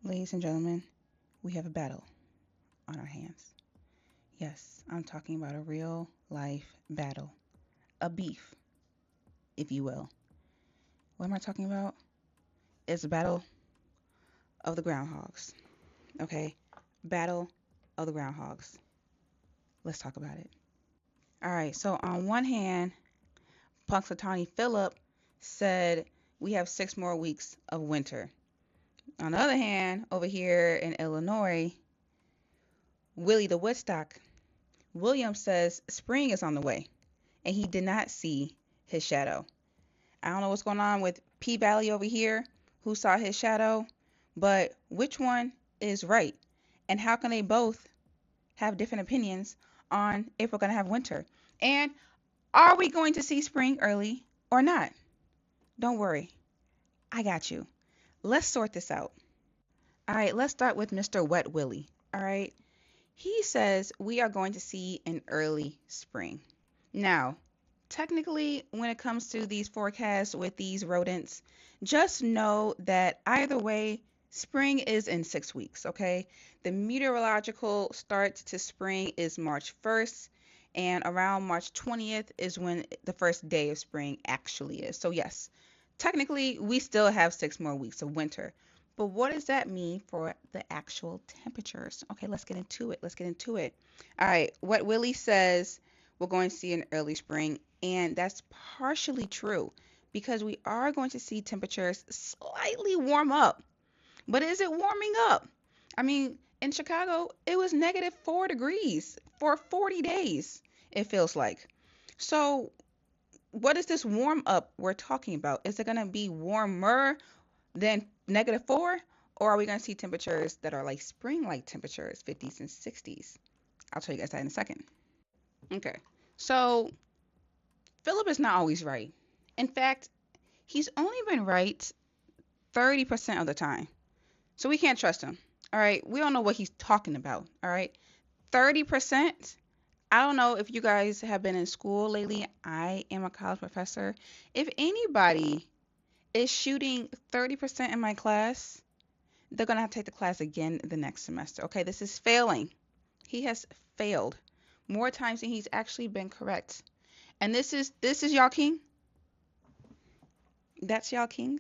Ladies and gentlemen, we have a battle on our hands. Yes, I'm talking about a real life battle, a beef, if you will. What am I talking about? It's a battle of the groundhogs. Okay? Battle of the groundhogs. Let's talk about it. All right, so on one hand, Punxsutawney Philip said we have 6 more weeks of winter. On the other hand, over here in Illinois, Willie the Woodstock Williams says spring is on the way, and he did not see his shadow. I don't know what's going on with P Valley over here, who saw his shadow, but which one is right? And how can they both have different opinions on if we're going to have winter? And are we going to see spring early or not? Don't worry, I got you. Let's sort this out. All right, let's start with Mr. Wet Willie. All right, he says we are going to see an early spring. Now, technically, when it comes to these forecasts with these rodents, just know that either way, spring is in 6 weeks, okay? The meteorological start to spring is March 1st, and around March 20th is when the first day of spring actually is. So, yes, technically, we still have 6 more weeks of winter. But what does that mean for the actual temperatures? Okay, let's get into it. Let's get into it. All right, what Willie says we're going to see an early spring, and that's partially true because we are going to see temperatures slightly warm up. But is it warming up? I mean, in Chicago, it was -4 degrees for 40 days, it feels like. So, what is this warm up we're talking about? Is it going to be warmer than -4? Or are we going to see temperatures that are like spring like temperatures, 50s and 60s? I'll tell you guys that in a second. Okay, so Philip is not always right. In fact, he's only been right 30% of the time. So we can't trust him. All right, we don't know what he's talking about. All right, 30%. I don't know if you guys have been in school lately. I am a college professor. If anybody is shooting 30% in my class, they're going to have to take the class again the next semester. Okay, this is failing. He has failed more times than he's actually been correct. And this is y'all king. That's y'all king.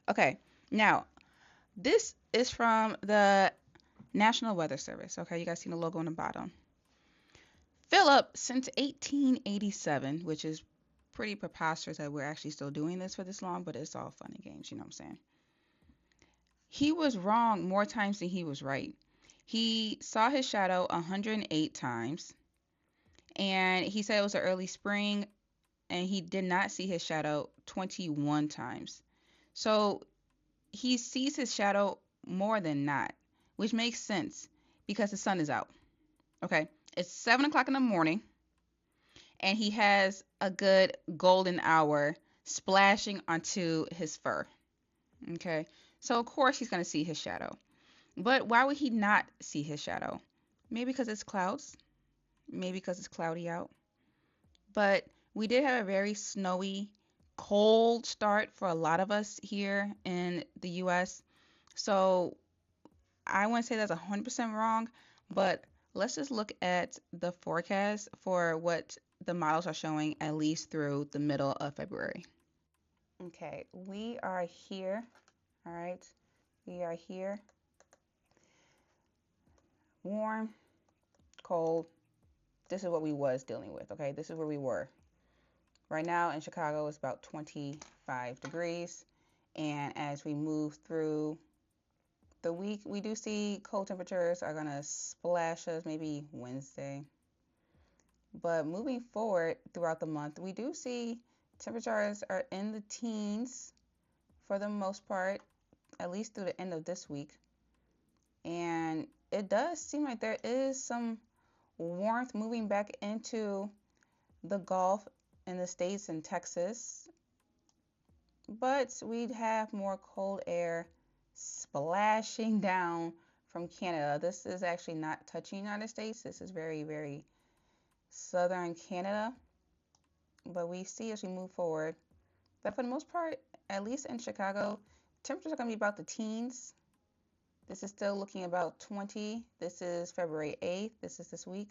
Okay. Now, this is from the National Weather Service. Okay, you guys see the logo on the bottom. Philip, since 1887, which is pretty preposterous that we're actually still doing this for this long, but it's all fun and games, you know what I'm saying? He was wrong more times than he was right. He saw his shadow 108 times, and he said it was an early spring, and he did not see his shadow 21 times. So he sees his shadow more than not, which makes sense because the sun is out. Okay, it's 7 o'clock in the morning, and he has a good golden hour splashing onto his fur. Okay, so of course he's going to see his shadow. But why would he not see his shadow? Maybe because it's clouds, maybe because it's cloudy out. But we did have a very snowy, cold start for a lot of us here in the US. So I wouldn't say that's 100% wrong, but let's just look at the forecast for what the models are showing at least through the middle of February. Okay, we are here. All right, we are here. Warm, cold. This is what we was dealing with. Okay, this is where we were. Right now in Chicago, it's about 25 degrees. And as we move through the week, we do see cold temperatures are going to splash us maybe Wednesday. But moving forward throughout the month, we do see temperatures are in the teens for the most part, at least through the end of this week. And it does seem like there is some warmth moving back into the Gulf in the States and Texas. But we'd have more cold air splashing down from Canada. This is actually not touching the United States. This is very, very southern Canada. But we see as we move forward that for the most part, at least in Chicago, temperatures are going to be about the teens. This is still looking about 20. This is February 8th. This is this week.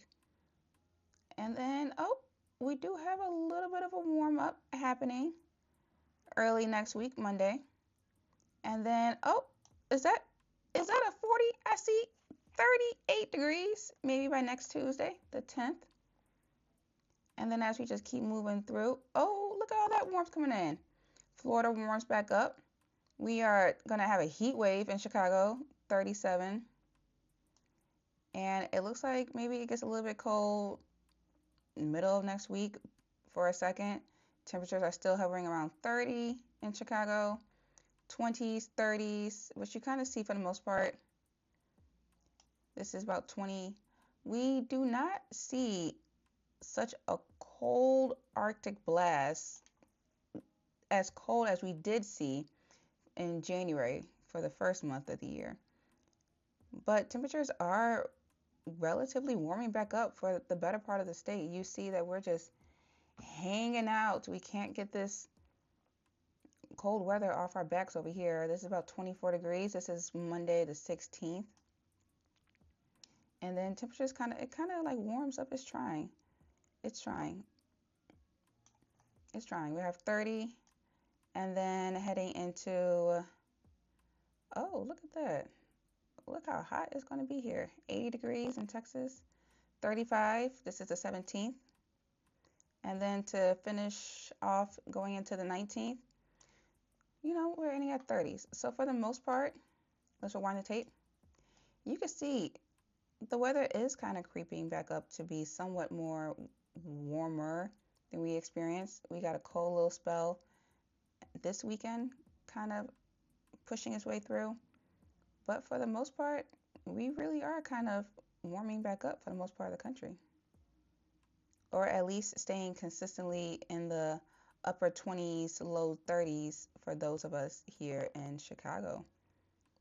And then, oh, we do have a little bit of a warm up happening early next week, Monday. And then, oh, is that a 40? I see 38 degrees, maybe by next Tuesday, the 10th. And then as we just keep moving through, oh, look at all that warmth coming in. Florida warms back up. We are going to have a heat wave in Chicago, 37. And it looks like maybe it gets a little bit cold middle of next week for a second. Temperatures are still hovering around 30 in Chicago, 20s, 30s, which you kind of see for the most part. This is about 20. We do not see such a cold Arctic blast, as cold as we did see in January for the first month of the year. But temperatures are relatively warming back up for the better part of the state. You see that we're just hanging out. We can't get this cold weather off our backs over here. This is about 24 degrees. This is Monday the 16th. And then temperatures kind of like warms up. It's trying. We have 30, and then heading into, oh, look at that. Look how hot it's going to be here. 80 degrees in Texas, 35. This is the 17th. And then to finish off going into the 19th, we're ending at 30s. So for the most part, let's rewind the tape. You can see the weather is kind of creeping back up to be somewhat more warmer than we experienced. We got a cold little spell this weekend, kind of pushing its way through. But for the most part, we really are kind of warming back up for the most part of the country. Or at least staying consistently in the upper 20s, low 30s for those of us here in Chicago.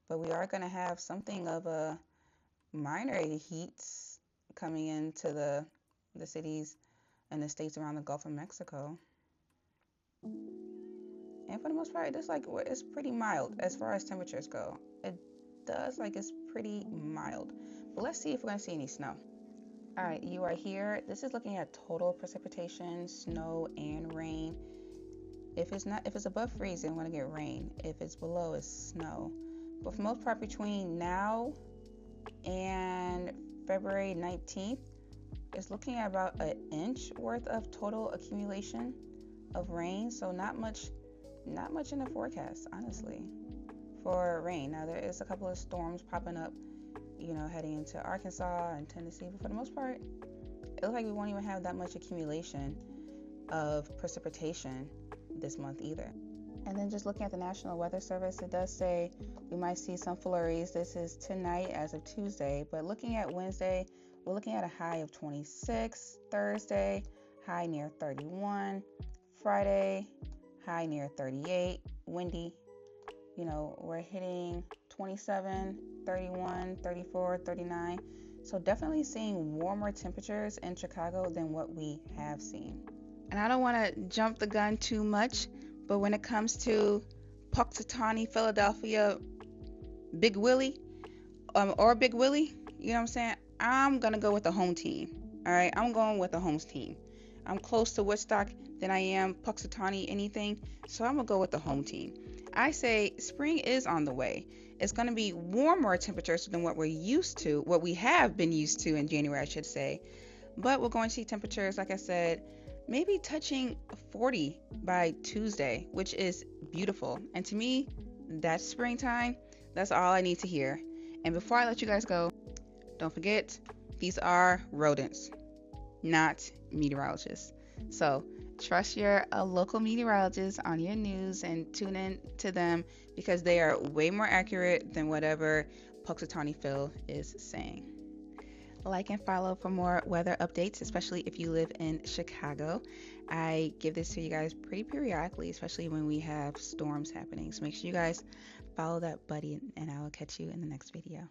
But we are going to have something of a minor heats coming into the cities and the states around the Gulf of Mexico. And for the most part, it's pretty mild as far as temperatures go. It does like it's pretty mild. But let's see if we're going to see any snow. All right, you are here. This is looking at total precipitation, snow and rain. If it's above freezing, we're going to get rain. If it's below, it's snow. But for the most part, between now and February 19th, it's looking at about an inch worth of total accumulation of rain. So not much in the forecast, honestly, for rain. Now there is a couple of storms popping up, heading into Arkansas and Tennessee, but for the most part, it looks like we won't even have that much accumulation of precipitation this month either. And then just looking at the National Weather Service, it does say we might see some flurries. This is tonight as of Tuesday, but looking at Wednesday, we're looking at a high of 26, Thursday, high near 31, Friday, high near 38, windy. We're hitting 27, 31, 34, 39. So definitely seeing warmer temperatures in Chicago than what we have seen. And I don't want to jump the gun too much, but when it comes to Punxsutawney, Philadelphia, Big Willie, or Big Willie, you know what I'm saying? I'm going to go with the home team. All right, I'm going with the home team. I'm close to Woodstock than I am Punxsutawney anything, so I'm going to go with the home team. I say spring is on the way. It's going to be warmer temperatures than what we have been used to in January, I should say. But we're going to see temperatures, like I said, maybe touching 40 by Tuesday, which is beautiful. And to me, that's springtime. That's all I need to hear. And before I let you guys go, don't forget, these are rodents, not meteorologists. So trust your local meteorologist on your news and tune in to them because they are way more accurate than whatever Punxsutawney Phil is saying. Like and follow for more weather updates, especially if you live in Chicago. I give this to you guys pretty periodically, especially when we have storms happening. So make sure you guys follow that buddy, and I will catch you in the next video.